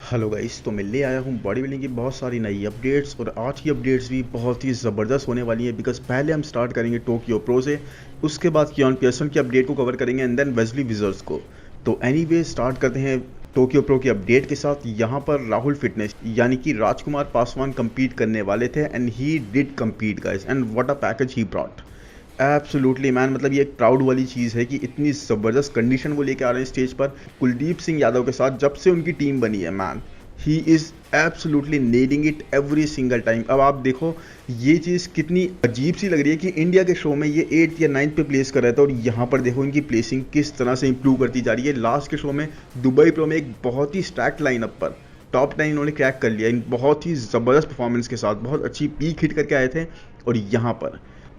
Hello guys, तो मैं ले आया हूँ बॉडी बिल्डिंग की बहुत सारी नई अपडेट्स। और आज की अपडेट्स भी बहुत ही ज़बरदस्त होने वाली है बिकॉज पहले हम स्टार्ट करेंगे टोक्यो प्रो से, उसके बाद कियान पियर्सन की अपडेट को कवर करेंगे एंड देन वेस्ली विजर्स को। तो एनीवे स्टार्ट करते हैं टोक्यो प्रो की अपडेट के साथ। यहाँ पर राहुल फिटनेस यानी कि राजकुमार पासवान compete करने वाले थे and he did compete guys, and what a package he brought. Absolutely man, मतलब ये एक प्राउड वाली चीज़ है कि इतनी ज़बरदस्त कंडीशन वो लेके आ रहे हैं स्टेज पर कुलदीप सिंह यादव के साथ। जब से उनकी टीम बनी है man, he is absolutely nailing it every single time. अब आप देखो ये चीज़ कितनी अजीब सी लग रही है कि इंडिया के शो में ये 8th या 9th पे प्लेस कर रहा था और यहाँ पर देखो इनकी प्लेसिंग किस तरह से इंप्रूव करती जा रही है। लास्ट के शो में दुबई प्रो में एक बहुत ही स्टैक्ड लाइनअप पर टॉप 10 इन्होंने क्रैक कर लिया इन बहुत ही ज़बरदस्त परफॉर्मेंस के साथ। बहुत अच्छी पीक हिट करके आए थे और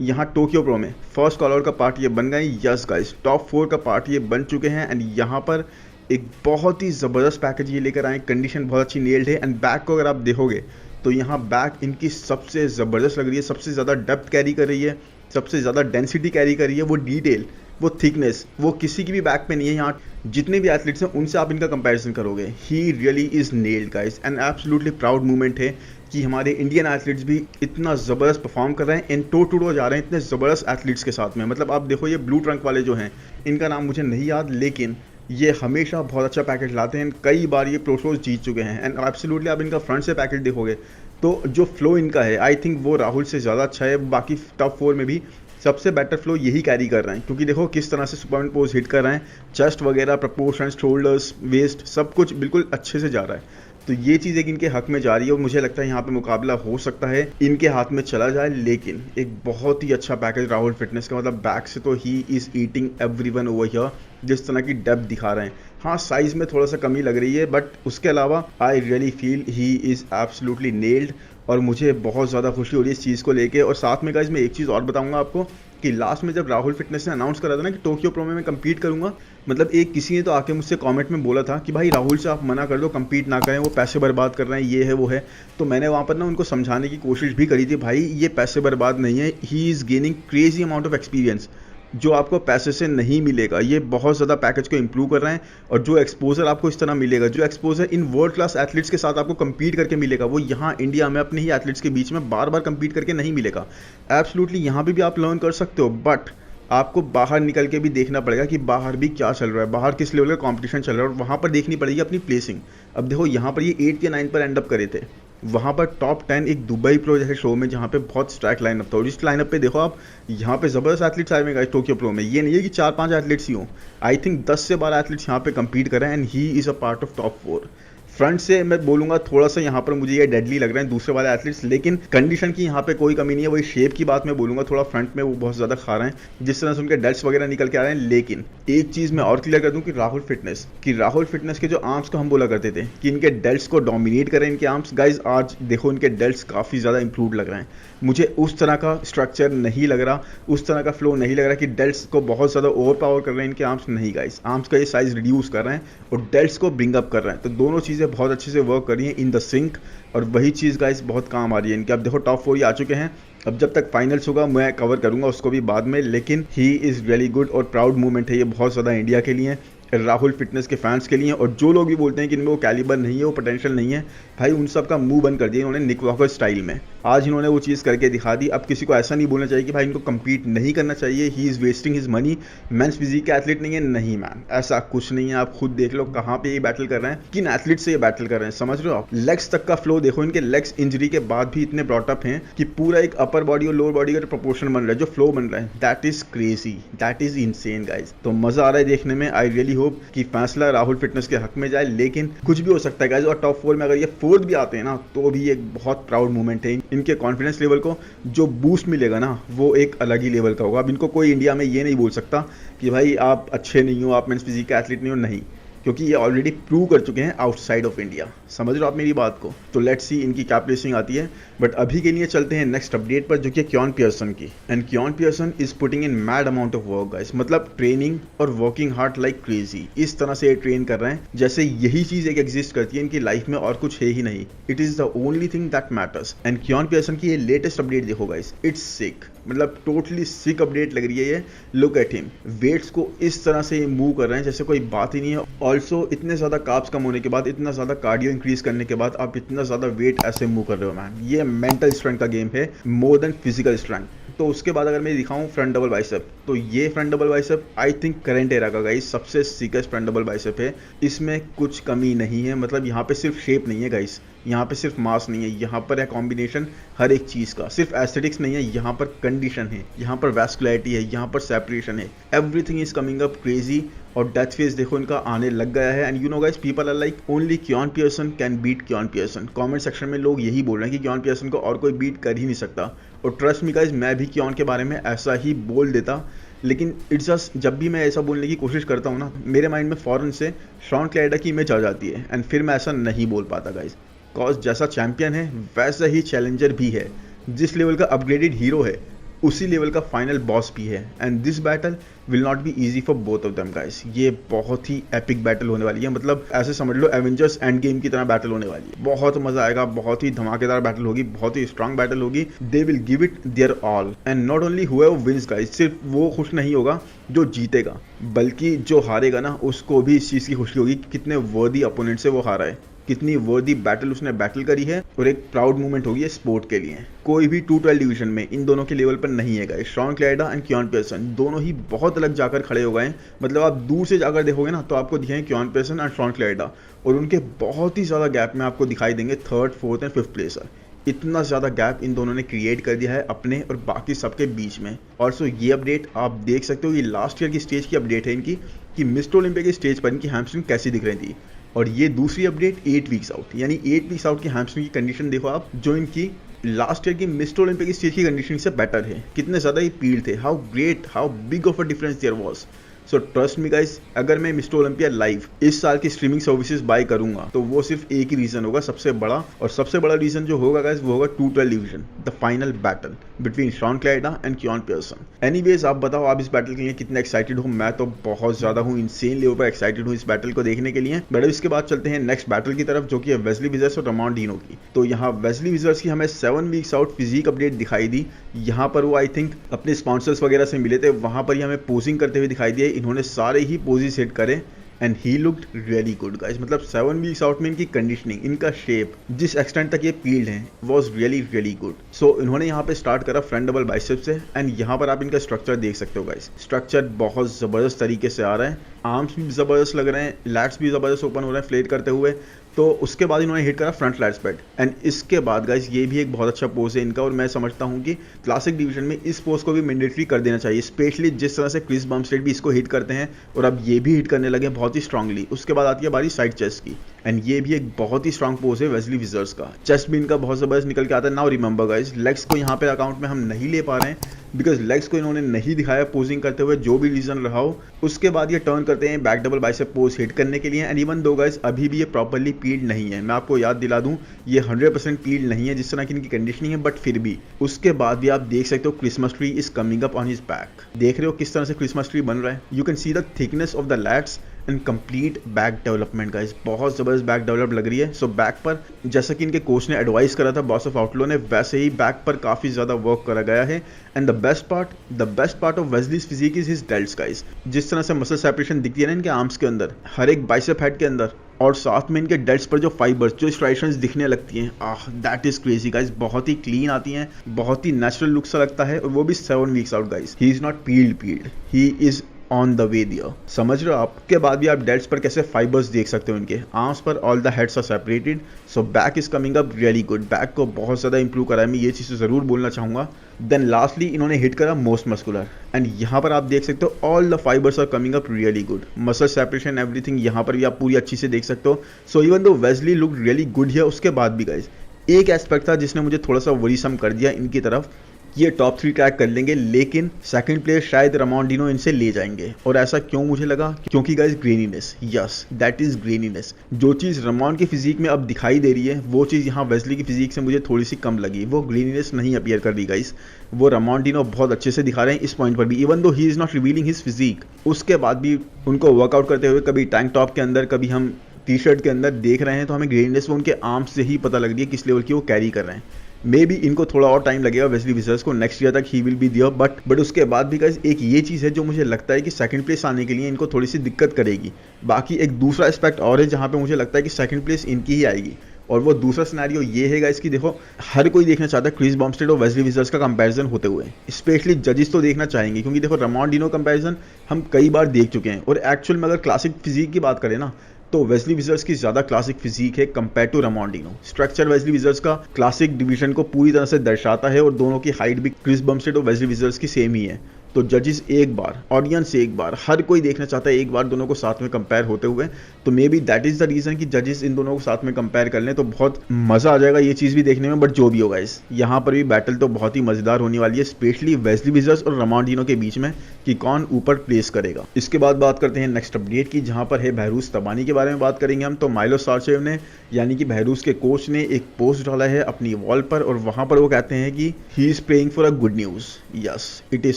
यहाँ टोक्यो प्रो में फर्स्ट कॉलर का पार्ट ये बन गए। यस गाइस, टॉप 4 का पार्ट ये बन चुके हैं एंड यहाँ पर एक बहुत ही ज़बरदस्त पैकेज ये लेकर आए। कंडीशन बहुत अच्छी नेल्ड है एंड बैक को अगर आप देखोगे तो यहाँ बैक इनकी सबसे ज़बरदस्त लग रही है, सबसे ज़्यादा डेप्थ कैरी कर रही है, सबसे ज़्यादा डेंसिटी कैरी कर रही है। वो डिटेल, वो थिकनेस, वो किसी की भी बैक पे नहीं है। यहाँ जितने भी एथलीट्स हैं उनसे आप इनका कंपैरिजन करोगे, he really is nailed guys and absolutely proud movement है कि हमारे इंडियन एथलीट्स भी इतना ज़बरदस्त परफॉर्म कर रहे हैं, इन टो टू टो जा रहे हैं इतने ज़बरदस्त एथलीट्स के साथ में। मतलब आप देखो ये ब्लू ट्रंक वाले जो हैं, इनका नाम मुझे नहीं याद, लेकिन ये हमेशा बहुत अच्छा पैकेज लाते हैं। कई बार ये प्रो शोज जीत चुके हैं एंड एब्सोल्युटली आप इनका फ्रंट से पैकेज देखोगे तो जो फ्लो इनका है आई थिंक वो राहुल से ज़्यादा अच्छा है। बाकी टॉप 4 में भी सबसे बेटर फ्लो यही कैरी कर रहे हैं क्योंकि देखो किस तरह से सुपरमैन पोज हिट कर रहे हैं, चेस्ट वगैरह, प्रपोर्शंस, शोल्डर्स, वेस्ट, सब कुछ बिल्कुल अच्छे से जा रहा है। तो ये चीज़ एक इनके हक में जा रही है और मुझे लगता है यहाँ पे मुकाबला हो सकता है इनके हाथ में चला जाए। लेकिन एक बहुत ही अच्छा पैकेज राहुल फिटनेस का, मतलब बैक से तो he is eating everyone over here. जिस तरह की डेप्थ दिखा रहे हैं, हाँ साइज में थोड़ा सा कमी लग रही है बट उसके अलावा I really feel he is absolutely nailed और मुझे बहुत ज़्यादा खुशी हो रही है इस चीज़ को लेके। और साथ में गाइस मैं एक चीज़ और बताऊंगा आपको कि लास्ट में जब राहुल फिटनेस ने अनाउंस करा था ना कि टोक्यो प्रो में मैं compete करूंगा, मतलब एक किसी ने तो आके मुझसे कमेंट में बोला था कि भाई राहुल से आप मना कर दो, compete ना करें, वो पैसे बर्बाद कर रहे हैं, ये है वो है। तो मैंने वहाँ पर ना उनको समझाने की कोशिश भी करी थी, भाई ये पैसे बर्बाद नहीं है, he is gaining crazy amount of experience जो आपको पैसे से नहीं मिलेगा। ये बहुत ज़्यादा पैकेज को इंप्रूव कर रहे हैं और जो एक्सपोजर आपको इस तरह मिलेगा, जो exposure in world class athletes के साथ आपको compete करके मिलेगा, वो यहाँ इंडिया में अपने ही एथलीट्स के बीच में बार बार compete करके नहीं मिलेगा। एब्सोल्युटली यहाँ पे भी आप लर्न कर सकते हो बट आपको बाहर निकल के भी देखना पड़ेगा कि बाहर भी क्या चल रहा है, बाहर किस लेवल का कंपटीशन चल रहा है और वहाँ पर देखनी पड़ेगी अपनी प्लेसिंग। अब देखो यहाँ पर ये 8 या 9 पर एंड अप करे थे, वहाँ पर टॉप 10 एक दुबई प्रो जैसे शो में जहाँ पे बहुत स्ट्रैक लाइनअप था और इस लाइनअप पे देखो आप यहाँ पे ज़बरदस्त एथलीट्स आए हुए टोक्यो प्रो में। ये नहीं है कि 4-5 एथलीट्स ही हों, आई थिंक 10 से 12 एथलीट्स यहाँ पे compete कर रहे हैं and he is a part of top 4। Front से मैं बोलूंगा थोड़ा सा यहाँ पर मुझे ये डेडली लग रहे हैं दूसरे वाले एथलीट्स, लेकिन कंडीशन की यहाँ पे कोई कमी नहीं है। वही शेप की बात मैं बोलूंगा, थोड़ा फ्रंट में वो बहुत ज़्यादा खा रहे हैं जिस तरह से उनके डेल्ट्स वगैरह निकल के आ रहे हैं। लेकिन एक चीज़ मैं और क्लियर कर दूं कि राहुल फिटनेस के जो आर्म्स को हम बोला करते थे कि इनके डेल्ट्स को डोमिनेट करें इनके आर्म्स, गाइज आज देखो इनके डेल्ट्स काफ़ी ज़्यादा इंप्रूव लग रहे हैं। मुझे उस तरह का स्ट्रक्चर नहीं लग रहा, उस तरह का फ्लो नहीं लग रहा कि डेल्ट्स को बहुत ज़्यादा ओवर पावर कर रहे हैं इनके आर्म्स। नहीं गाइस, आर्म्स का ये साइज़ रिड्यूस कर रहे हैं और डेल्ट्स को ब्रिंग अप कर रहे हैं। तो दोनों चीज़ें बहुत अच्छे से वर्क कर रही हैं इन द सिंक और वही चीज़ गाइस बहुत काम आ रही है इनके। अब देखो टॉप 4 ही आ चुके हैं, अब जब तक फाइनल्स होगा मैं कवर करूंगा उसको भी बाद में। लेकिन ही इज़ रियली गुड और प्राउड मूवमेंट है ये बहुत ज़्यादा इंडिया के लिए, राहुल फिटनेस के फैंस के लिए। और जो लोग भी बोलते हैं कि इनमें वो कैलिबर नहीं है, वो पोटेंशियल नहीं है, भाई उन सब का मुंह बंद कर दिया इन्होंने निक वॉकर स्टाइल में। आज इन्होंने वो चीज़ करके दिखा दी। अब किसी को ऐसा नहीं बोलना चाहिए कि भाई इनको compete नहीं करना चाहिए, he is wasting his money, men's physique के एथलीट नहीं है। नहीं मैन, ऐसा कुछ नहीं है। आप खुद देख लो कहाँ पे ये बैटल कर रहे हैं, किन एथलीट से ये बैटल कर रहे हैं, समझ रहे हो आप। लेग्स तक का फ्लो देखो, इनके लेग्स इंजरी के बाद भी इतने ब्रॉटअप हैं कि पूरा एक अपर बॉडी और लोअर बॉडी का प्रोपोर्शन बन रहा है, जो फ्लो बन रहा है, that is crazy, that is insane guys. तो मजा आ रहा है देखने में। आई रियली होप कि फैसला राहुल फिटनेस के हक में जाए, लेकिन कुछ भी हो सकता है गाइज। और टॉप 4 में अगर ये 4th भी आते हैं ना तो भी एक बहुत प्राउड मूवमेंट है। इनके कॉन्फिडेंस लेवल को जो बूस्ट मिलेगा ना वो एक अलग ही लेवल का होगा। अब इनको कोई इंडिया में ये नहीं बोल सकता कि भाई आप अच्छे नहीं हो, आप मेंस फिजिक का एथलीट नहीं हो, नहीं, क्योंकि ये ऑलरेडी प्रूव कर चुके हैं आउटसाइड ऑफ इंडिया। समझ रहे हो आप मेरी बात को। तो लेट्स सी इनकी क्या प्लेसिंग आती है। बट अभी के लिए चलते हैं नेक्स्ट अपडेट पर जो कि कियान पियर्सन की। And Keone Pearson is putting in mad amount of work guys, मतलब ट्रेनिंग और वर्किंग हार्ड लाइक क्रेजी। इस तरह से ये ट्रेन कर रहे हैं जैसे यही चीज एक एग्जिस्ट करती है इनकी लाइफ में और कुछ है ही नहीं। It is the only thing that matters. And Keone Pearson की ये लेटेस्ट अपडेट देखो गाइस, इट्स सिक। मतलब टोटली सिक अपडेट लग रही है ये। लुक एट हिम, वेट्स को इस तरह से मूव कर रहे हैं जैसे कोई बात ही नहीं है। ऑल्सो इतने ज़्यादा कार्ब्स कम होने के बाद, इतना ज़्यादा कार्डियो इंक्रीज करने के बाद आप इतना ज़्यादा वेट ऐसे मूव कर रहे हो मैन। ये मेंटल स्ट्रेंथ का गेम है मोर देन फिजिकल स्ट्रेंथ। तो उसके बाद अगर मैं दिखाऊं फ्रंट डबल बाइसेप, तो ये front double bicep I think current era का गाइस सबसे सिकेस्ट फ्रंट डबल बाइसेप है। इसमें कुछ कमी नहीं है, मतलब यहाँ पे सिर्फ शेप नहीं है गाइस, यहाँ पे सिर्फ मास नहीं है, यहाँ पर है कॉम्बिनेशन हर एक चीज़ का। सिर्फ एस्थेटिक्स नहीं है, यहाँ पर कंडीशन है, यहाँ पर वैस्कुलैरिटी है, यहाँ पर सेपरेशन है। Everything is coming up crazy. और डेथ फेज देखो इनका आने लग गया है। And you know guys, people are like only Keone Pearson can beat Keone Pearson. Comment section में लोग यही बोल रहे हैं कि क्योन पियर्सन को और कोई बीट कर ही नहीं सकता। और ट्रस्ट मी गाइस, मैं भी क्योन के बारे में ऐसा ही बोल देता, लेकिन इट्स जस्ट जब भी मैं ऐसा बोलने की कोशिश करता हूँ ना, मेरे माइंड में फ़ौरन से शॉन क्लाइडा की इमेज आ जाती है। एंड फिर मैं ऐसा नहीं बोल पाता गाइस, कॉज जैसा चैंपियन है वैसा ही चैलेंजर भी है। जिस लेवल का अपग्रेडेड हीरो है उसी लेवल का फाइनल बॉस भी है। And this battle will not be easy for both of them guys. ये बहुत ही एपिक बैटल होने वाली है, मतलब ऐसे समझ लो एवेंजर्स एंड गेम की तरह बैटल होने वाली है। बहुत मजा आएगा, बहुत ही धमाकेदार बैटल होगी, बहुत ही स्ट्रांग बैटल होगी। They will give it their all. And not only whoever wins guys, सिर्फ वो खुश नहीं होगा जो जीतेगा, बल्कि जो हारेगा ना उसको भी इस चीज़ की खुशी होगी कि कितने वर्दी अपोनेंट से वो हारा है, कितनी वर्दी बैटल उसने बैटल करी है। और एक प्राउड मोमेंट होगी स्पोर्ट के लिए। कोई भी 212 डिवीजन में इन दोनों के लेवल पर नहीं है guys. Shawn Clarida and Keone Pearson दोनों ही बहुत अलग जाकर खड़े हो गए हैं। मतलब आप दूर से जाकर देखोगे ना तो आपको दिखेंगे क्योन पियर्सन एंड शॉन क्लाइडा, और उनके बहुत ही ज़्यादा गैप में आपको दिखाई देंगे 3rd, 4th एंड 5th प्लेसर। इतना ज़्यादा गैप इन दोनों ने क्रिएट कर दिया है अपने और बाकी सबके बीच में। ऑल्सो ये अपडेट आप देख सकते हो, ये लास्ट ईयर की स्टेज की अपडेट है इनकी, कि मिस्टर ओलंपिया की स्टेज पर इनकी हैमस्ट्रिंग कैसी दिख रही थी। और ये दूसरी अपडेट 8 वीक्स आउट, यानी 8 वीक्स आउट की हैमस्ट्रिंग की कंडीशन देखो आप, जो इनकी लास्ट ईयर की मिस्टर ओलंपिया की स्टेज की कंडीशन से बेटर है। कितने ज़्यादा ये पील्ड थे, how great, how big of a difference there was. So trust me guys, अगर मैं मिस्टर ओलंपिया लाइव इस साल की स्ट्रीमिंग सर्विसेज बाय करूंगा तो वो सिर्फ एक ही रीजन होगा सबसे बड़ा, और सबसे बड़ा रीजन जो होगा गाइस वो होगा 212 division, the final battle between Shaun Clarida and Keone Pearson. Anyways आप बताओ आप इस बैटल के लिए कितने एक्साइटेड हो। मैं तो बहुत ज्यादा हूँ, इनसेन लेवल पर एक्साइटेड हूँ इस बैटल को देखने के लिए। बट इसके बाद चलते हैं नेक्स्ट बैटल की तरफ, जो कि है वेस्ली विजर्स और रमॉन डीनो की। तो यहाँ वेस्ली विजर्स की हमें 7 वीक्स आउट फिजिक अपडेट दिखाई दी। यहाँ पर वो आई थिंक अपने स्पॉन्सर्स वगैरह से मिले थे, वहां पर ही हमें पोजिंग करते हुए दिखाई दिए। इन्होंने सारे ही पोजेस सेट करे and he looked really good guys. मतलब 7 वीक्स आउट में इनकी कंडीशनिंग, इनका शेप, जिस एक्सटेंट तक ये पील्ड है वॉज रियली गुड। सो इन्होंने यहाँ पे स्टार्ट करा फ्रंट डबल बाइसेप से। एंड यहाँ पर आप इनका स्ट्रक्चर देख सकते हो गाइस, स्ट्रक्चर बहुत ज़बरदस्त तरीके से आ रहा है। आर्म्स भी ज़बरदस्त लग रहे हैं, लैट्स भी ज़बरदस्त ओपन हो रहे हैं फ्लेट करते हुए। तो उसके बाद इन्होंने हिट करा फ्रंट लैट स्प्रेड। एंड इसके बाद गाइस ये भी एक बहुत अच्छा पोज है इनका, और मैं समझता हूँ कि क्लासिक डिवीजन में इस पोज को भी मैंडेटरी कर देना चाहिए, स्पेशली जिस तरह से क्रिस बमस्टेड भी इसको हिट करते हैं और अब ये भी हिट करने लगे बहुत ही स्ट्रांगली। उसके बाद आती है बारी साइड चेस्ट की, एंड ये भी एक बहुत ही स्ट्रांग पोज है वेस्ली विजर्स का। चेस्ट भी इनका बहुत ज़बरदस्त निकल के आता है। नाउ रिमेंबर गाइस, लेग्स को यहाँ पे अकाउंट में हम नहीं ले पा रहे हैं बिकॉज लेग्स को इन्होंने नहीं दिखाया पोजिंग करते हुए, जो भी रीजन रहा हो। उसके बाद ये टर्न करते हैं back double bicep pose hit करने के लिए। एंड इवन दो गाइस अभी भी ये प्रॉपर्ली पील्ड नहीं है, मैं आपको याद दिला दूं ये 100% पील्ड नहीं है जिस तरह की इनकी कंडीशनिंग है, बट फिर भी उसके बाद भी आप देख सकते हो Christmas tree is coming up on his back. देख रहे हो किस तरह से क्रिसमस ट्री बन रहा है। You can see the thickness of the lats and complete back development guys, बहुत जबरदस्त बैक डेवलप लग रही है। सो बैक पर जैसा कि इनके कोच ने एडवाइस करा था बॉस ऑफ आउटलो ने, वैसे ही बैक पर काफी ज्यादा वर्क करा गया है। And the best part of Wesley's physique is his delts guys. जिस तरह से मसल सेपरेशन दिखती है ना इनके आर्म्स के अंदर, हर एक बाइसेप हेड के अंदर, और साथ में इनके डेल्ट्स पर जो फाइबर्स, जो स्ट्राइशंस दिखने लगती हैं, दैट इज क्रेजी गाइस। बहुत ही क्लीन आती हैं, बहुत ही नेचुरल लुक सा लगता है, और वो भी 7 weeks out guys. He is not peeled, he is on the way there. समझ रहे हो आप। के बाद भी आप डेल्ट्स पर कैसे फाइबर्स देख सकते हो इनके आर्म्स पर, all the heads are separated. So back is coming up really good, back को बहुत ज़्यादा इंप्रूव करा है, मैं ये चीज़ ज़रूर बोलना चाहूँगा। देन लास्टली इन्होंने हिट करा मोस्ट मस्कुलर, एंड यहाँ पर आप देख सकते हो all the fibres are coming up really good, muscle separation everything यहाँ पर भी आप पूरी अच्छी से देख सकते हो। So even though Wesley look really good है, उसके बाद भी गाइज एक एस्पेक्ट था जिसने मुझे थोड़ा सा वरीसम कर दिया इनकी तरफ। ये टॉप 3 ट्रैक कर लेंगे, लेकिन सेकंड प्लेस शायद रमॉन डीनो इनसे ले जाएंगे। और ऐसा क्यों मुझे लगा, क्योंकि गाइस ग्रेनीनेस, यस दैट इज ग्रेनीनेस। जो चीज़ रमॉन की फिजिक में अब दिखाई दे रही है वो चीज़ यहाँ वेस्ली की फिजिक से मुझे थोड़ी सी कम लगी। वो ग्रेनीनेस नहीं अपीयर कर रही गाइस, वो रमॉन डीनो बहुत अच्छे से दिखा रहे हैं इस पॉइंट पर भी, even though he is not revealing his physique. उसके बाद भी उनको वर्कआउट करते हुए कभी टैंक टॉप के अंदर, कभी हम टी शर्ट के अंदर देख रहे हैं, तो हमें ग्रेनीनेस वो उनके आर्म्स से ही पता लग रही है किस लेवल की वो कैरी कर रहे हैं। मे बी इनको थोड़ा और टाइम लगेगा वेस्ली विजर्स को, नेक्स्ट ईयर तक he will be their, but उसके बाद भी गाइस एक ये चीज़ है जो मुझे लगता है कि सेकंड प्लेस आने के लिए इनको थोड़ी सी दिक्कत करेगी। बाकी एक दूसरा एस्पेक्ट और है जहाँ पे मुझे लगता है कि सेकंड प्लेस इनकी ही आएगी, और वो दूसरा सिनेरियो ये है गाइस कि देखो हर कोई देखना चाहता है क्रिस बम्स्टेड और वेस्ली विजर्स का कंपैरिजन होते हुए, स्पेशली जजेस तो देखना चाहेंगे क्योंकि देखो रामोन डिनो कंपैरिजन हम कई बार देख चुके हैं, और एक्चुअल में अगर क्लासिक फिजिक की बात करें ना तो वेस्ली विजर्स की ज़्यादा क्लासिक फिजिक है compare to Ramon Dino. Structure Wesley Vissers का क्लासिक डिवीजन को पूरी तरह से दर्शाता है, और दोनों की हाइट भी क्रिस बम्स्टेड और वेस्ली विजर्स की सेम ही है। तो जजेस एक बार, ऑडियंस एक बार, हर कोई देखना चाहता है एक बार दोनों को साथ में कंपेयर होते हुए, तो may be that is the reason कि जजेस इन दोनों को साथ में कंपेयर कर लें तो बहुत मज़ा आ जाएगा ये चीज़ भी देखने में। बट जो भी होगा इस यहाँ पर भी बैटल तो बहुत ही मज़ेदार होने वाली है, स्पेशली वेस्ली विजर्स और रामोन डिनो के बीच में कि कौन ऊपर प्लेस करेगा। इसके बाद बात करते हैं नेक्स्ट अपडेट की, जहाँ पर है बहरूस तबानी के बारे में बात करेंगे हम। तो माइलो सार्चेव ने यानी कि बहरूस के कोच ने एक पोस्ट डाला है अपनी वॉल पर, और वहाँ पर वो कहते हैं कि he is praying for a good news. Yes, it is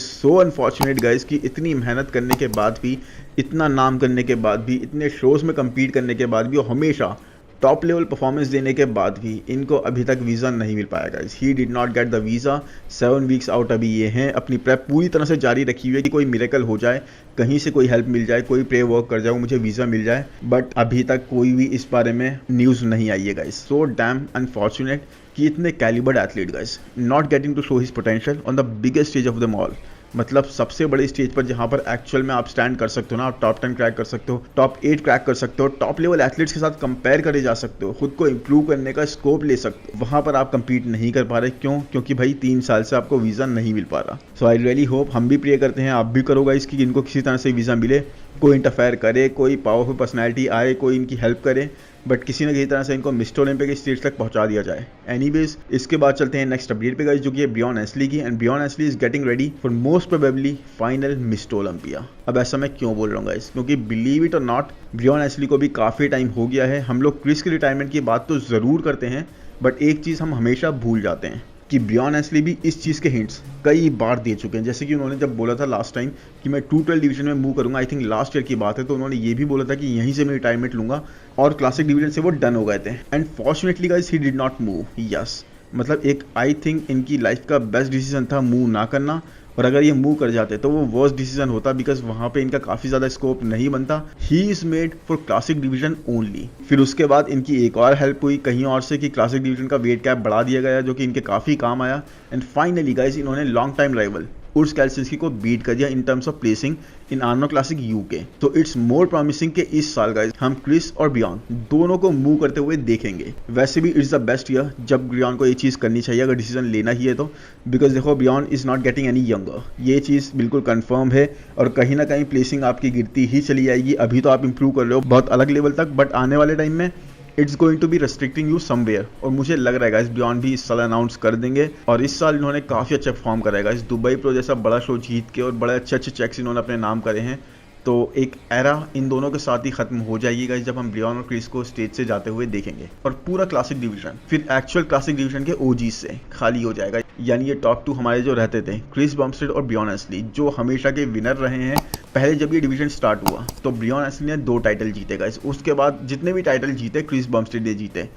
so unfortunate guys कि इतनी मेहनत करने के बाद भी, इतना नाम करने के बाद भी, इतने शोज़ में कम्पीट करने के बाद भी, और हमेशा टॉप लेवल परफॉर्मेंस देने के बाद भी इनको अभी तक वीज़ा नहीं मिल पाया guys. He did not get the visa. 7 weeks out अभी ये हैं, अपनी प्रेप पूरी तरह से जारी रखी हुई है कि कोई मिरेकल हो जाए, कहीं से कोई हेल्प मिल जाए, कोई प्रे वर्क कर जाए, मुझे वीज़ा मिल जाए, बट अभी तक कोई भी इस बारे में न्यूज़ नहीं आई है गाइस। सो डैम अनफॉर्चुनेट कि इतने calibered athlete guys not getting to show his potential on the biggest stage of them all. मतलब सबसे बड़े स्टेज पर जहाँ पर एक्चुअल में आप स्टैंड कर सकते हो ना, आप टॉप 10 क्रैक कर सकते हो, टॉप 8 क्रैक कर सकते हो, टॉप लेवल एथलीट्स के साथ कंपेयर करे जा सकते हो, खुद को इंप्रूव करने का स्कोप ले सकते हो, वहाँ पर आप कंपीट नहीं कर पा रहे। क्यों? क्योंकि भाई 3 साल से आपको वीज़ा नहीं मिल पा रहा। सो आई रियली होप, हम भी प्रे करते हैं, आप भी करोगा इसकी, इनको किसी तरह से वीज़ा मिले, कोई इंटरफेयर करे, कोई पावरफुल पर्सनैलिटी आए, कोई इनकी हेल्प करे, बट किसी न किसी तरह से इनको मिस्टर ओलंपिया के स्टेज तक पहुंचा दिया जाए। एनीवेज, इसके बाद चलते हैं नेक्स्ट अपडेट पे गाइस, जो कि है ब्रियॉन एशली की, and Breon Ansley is getting ready for most probably final Mr Olympia. अब ऐसा मैं क्यों बोल रहा हूँ गाइस, क्योंकि believe it or not Breon Ansley को भी काफ़ी टाइम हो गया है। हम लोग क्रिस की रिटायरमेंट की बात तो ज़रूर करते हैं, बट एक चीज़ हम हमेशा भूल जाते हैं कि ब्रियॉन एशली भी इस चीज़ के हिंट्स कई बार दे चुके हैं। जैसे कि उन्होंने जब बोला था लास्ट टाइम कि मैं 212 डिवीजन में मूव करूंगा, आई थिंक लास्ट ईयर की बात है, तो उन्होंने ये भी बोला था कि यहीं से मैं रिटायरमेंट लूंगा, और क्लासिक डिवीजन से वो डन हो गए थे। And fortunately guys he did not move. Yes, मतलब एक आई थिंक इनकी लाइफ का बेस्ट डिसीजन था मूव ना करना, और अगर ये मूव कर जाते तो वो वर्स्ट डिसीजन होता, बिकॉज वहाँ पे इनका काफ़ी ज़्यादा स्कोप नहीं बनता। He is made for classic division only. फिर उसके बाद इनकी एक और हेल्प हुई कहीं और से कि क्लासिक डिवीजन का वेट कैप बढ़ा दिया गया, जो कि इनके काफ़ी काम आया। एंड फाइनली गाइस इन्होंने लॉन्ग टाइम राइवल उर्स कैल्सिंस्की को बीट कर दिया in terms of placing in आर्नो classic UK. तो इट्स मोर प्रॉमिसिंग कि इस साल गाइस हम क्रिस और ब्रियॉन दोनों को मूव करते हुए देखेंगे। वैसे भी इट्स द बेस्ट ईयर जब ब्रियॉन को ये चीज़ करनी चाहिए अगर डिसीजन लेना ही है तो, बिकॉज देखो Breon is not getting any younger, ये चीज़ बिल्कुल कंफर्म है, और कहीं ना कहीं प्लेसिंग आपकी गिरती ही चली जाएगी। अभी तो आप इंप्रूव कर रहे हो बहुत अलग लेवल तक, बट आने वाले टाइम में it's going to be restricting you somewhere, और मुझे लग रहा है गाइस ब्रियॉन भी इस साल अनाउंस कर देंगे। और इस साल इन्होंने काफ़ी अच्छा परफॉर्म करा है गाइस, दुबई प्रो जैसा बड़ा शो जीत के, और बड़े अच्छे अच्छे चेक्स इन्होंने अपने नाम करे हैं। तो एक एरा इन दोनों के साथ ही खत्म हो जाएगी गाइस जब हम ब्रियॉन और क्रिस को स्टेज से जाते हुए देखेंगे, और पूरा क्लासिक डिवीजन फिर एक्चुअल क्लासिक डिवीजन के ओजी से खाली हो जाएगा। यानी ये टॉप 2 हमारे जो रहते थे क्रिस बम्स्टेड और ब्रियॉन एशली, जो हमेशा के विनर रहे हैं। पहले जब ये डिवीजन स्टार्ट हुआ तो ब्रियॉन एशली ने 2 टाइटल जीते गाइस, उसके बाद जितने भी टाइटल जीते क्रिस बम्स्टेड ने जीते,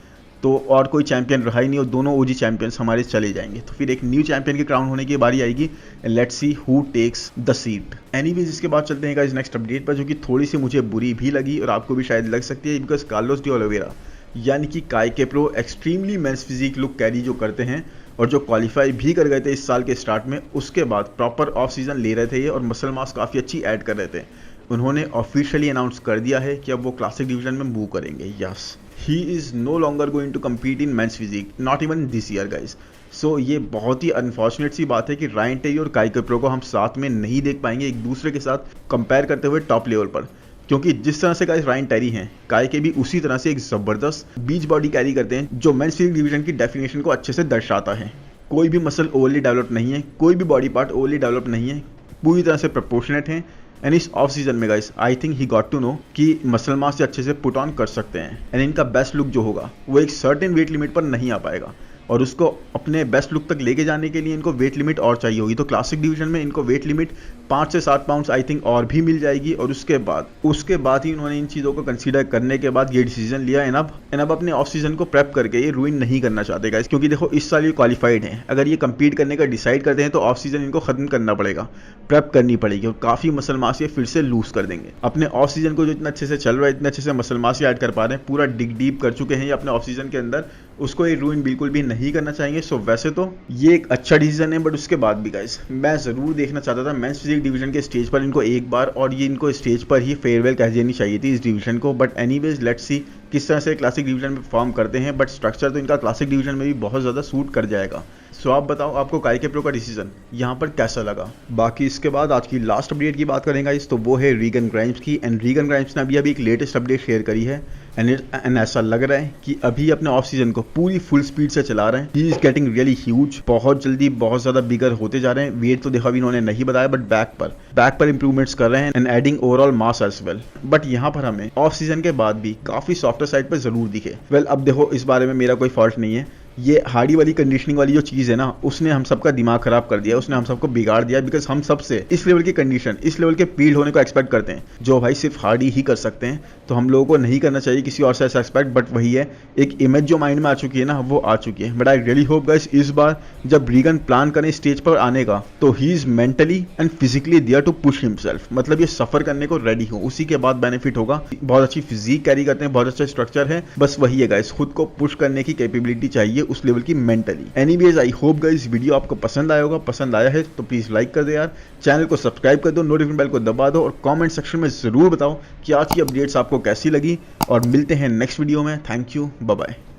तो और कोई चैंपियन रहा ही नहीं, और दोनों ओजी चैंपियंस हमारे चले जाएंगे। तो फिर एक न्यू चैंपियन की क्राउन होने की बारी आएगी। Let's see who takes the seat. Anyways, इसके बाद चलते हैं गाइस नेक्स्ट अपडेट पर, जो कि थोड़ी सी मुझे बुरी भी लगी और आपको भी शायद लग सकती है, बिकॉज कार्लोस डी ओलिवेरा यानी कि काई के pro extremely men's physique look carry जो करते हैं, और जो क्वालिफाई भी कर गए थे इस साल के स्टार्ट में, उसके बाद प्रॉपर ऑफ सीजन ले रहे थे ये, और मसल मास काफ़ी अच्छी ऐड कर रहे थे। उन्होंने ऑफिशियली अनाउंस कर दिया है कि अब वो क्लासिक डिवीजन में मूव करेंगे। Yes, he is no longer going to compete in men's physique, not even this year guys. So ये बहुत ही अनफॉर्चुनेट सी बात है कि रायन टेरी और काई कैप्रो को हम साथ में नहीं देख पाएंगे एक दूसरे के साथ कंपेयर करते हुए टॉप लेवल पर, क्योंकि जिस तरह से गाइस रायन टेरी हैं, काई के भी उसी तरह से एक ज़बरदस्त बीच बॉडी कैरी करते हैं, जो मेंस फिजिक डिवीजन की डेफिनेशन को अच्छे से दर्शाता है। कोई भी मसल ओवरली डेवलप नहीं है, कोई भी बॉडी पार्ट ओवरली डेवलप नहीं है, पूरी तरह से प्रोपोर्शनेट है। एंड इस ऑफ सीजन में guys I think he got to know कि मसल मास से अच्छे से पुट ऑन कर सकते हैं, एंड इनका बेस्ट लुक जो होगा वो एक सर्टेन वेट लिमिट पर नहीं आ पाएगा। और उसको अपने बेस्ट लुक तक लेके जाने के लिए इनको वेट लिमिट और चाहिए होगी। तो क्लासिक डिवीजन में इनको वेट लिमिट 5 से 7 पाउंड्स आई थिंक और भी मिल जाएगी। और उसके बाद ही उन्होंने इन चीज़ों को कंसीडर करने के बाद ये डिसीजन लिया। एनब अपने ऑफ सीजन को प्रेप करके ये रूइन नहीं करना चाहते गाइस, क्योंकि देखो इस साल ये क्वालिफाइड हैं। अगर ये कंपीट करने का डिसाइड करते हैं तो ऑफ सीजन इनको खत्म करना पड़ेगा, प्रेप करनी पड़ेगी, और काफ़ी मसल मास ये फिर से लूज कर देंगे। अपने ऑफ सीजन को जो इतना अच्छे से चल रहा है, इतने अच्छे से मसल मास ऐड कर पा रहे हैं, पूरा डिग डीप कर चुके हैं ये अपने ऑफ सीजन के अंदर, उसको ये रूइन बिल्कुल भी नहीं करना चाहेंगे। सो वैसे तो ये एक अच्छा डिसीजन है, बट उसके बाद भी गाइस मैं ज़रूर देखना चाहता था मेंस फिजिक डिवीजन के स्टेज पर इनको एक बार, और ये इनको स्टेज पर ही फेयरवेल कह देनी चाहिए थी इस डिवीजन को। बट एनीवेज लेट्स सी किस तरह से क्लासिक डिवीजन में परफॉर्म करते हैं, बट स्ट्रक्चर तो इनका क्लासिक डिवीजन में भी बहुत ज़्यादा सूट कर जाएगा। सो आप बताओ आपको काइके प्रो का डिसीजन यहाँ पर कैसा लगा। बाकी इसके बाद आज की लास्ट अपडेट की बात करेंगे इस, तो वो है रीगन ग्राइम्स की। एंड रीगन ग्राइम्स ने अभी एक लेटेस्ट अपडेट शेयर करी है। एंड ऐसा लग रहा है कि अभी अपने ऑफ सीजन को पूरी फुल स्पीड से चला रहे हैं। He is getting really huge, बहुत जल्दी बहुत ज्यादा बिगर होते जा रहे हैं। वेट तो देखा अभी इन्होंने नहीं बताया, बट बैक पर इंप्रूवमेंट्स कर रहे हैं and adding overall mass as well. But यहाँ पर हमें ऑफ सीजन के बाद भी काफी सॉफ्टवेयर साइड पर जरूर दिखे। वेल अब देखो इस बारे में मेरा कोई फॉल्ट नहीं है, ये हार्डी वाली कंडीशनिंग वाली जो चीज़ है ना, उसने हम सबका दिमाग खराब कर दिया, उसने हम सबको बिगाड़ दिया। बिकॉज हम सबसे इस लेवल की कंडीशन, इस लेवल के फील्ड होने को एक्सपेक्ट करते हैं, जो भाई सिर्फ हार्डी ही कर सकते हैं। तो हम लोगों को नहीं करना चाहिए किसी और से ऐसा एक्सपेक्ट। बट वही है, एक इमेज जो माइंड में आ चुकी है ना, वो आ चुकी है। But I really hope guys इस बार जब रीगन प्लान करें स्टेज पर आने का, तो he is mentally and physically there to push himself. मतलब ये सफर करने को रेडी हो, उसी के बाद बेनिफिट होगा। बहुत अच्छी फिजिक कैरी करते हैं, बहुत अच्छा स्ट्रक्चर है, बस वही है गाइस, खुद को पुश करने की कैपेबिलिटी चाहिए उस लेवल की mentally. Anyways I hope guys video आपको पसंद आया होगा। पसंद आया है तो प्लीज लाइक कर दो यार, चैनल को सब्सक्राइब कर दो, नोटिफिकेशन बेल को दबा दो, और कमेंट सेक्शन में जरूर बताओ कि आज की अपडेट्स आपको कैसी लगी। और मिलते हैं नेक्स्ट वीडियो में। Thank you, bye bye.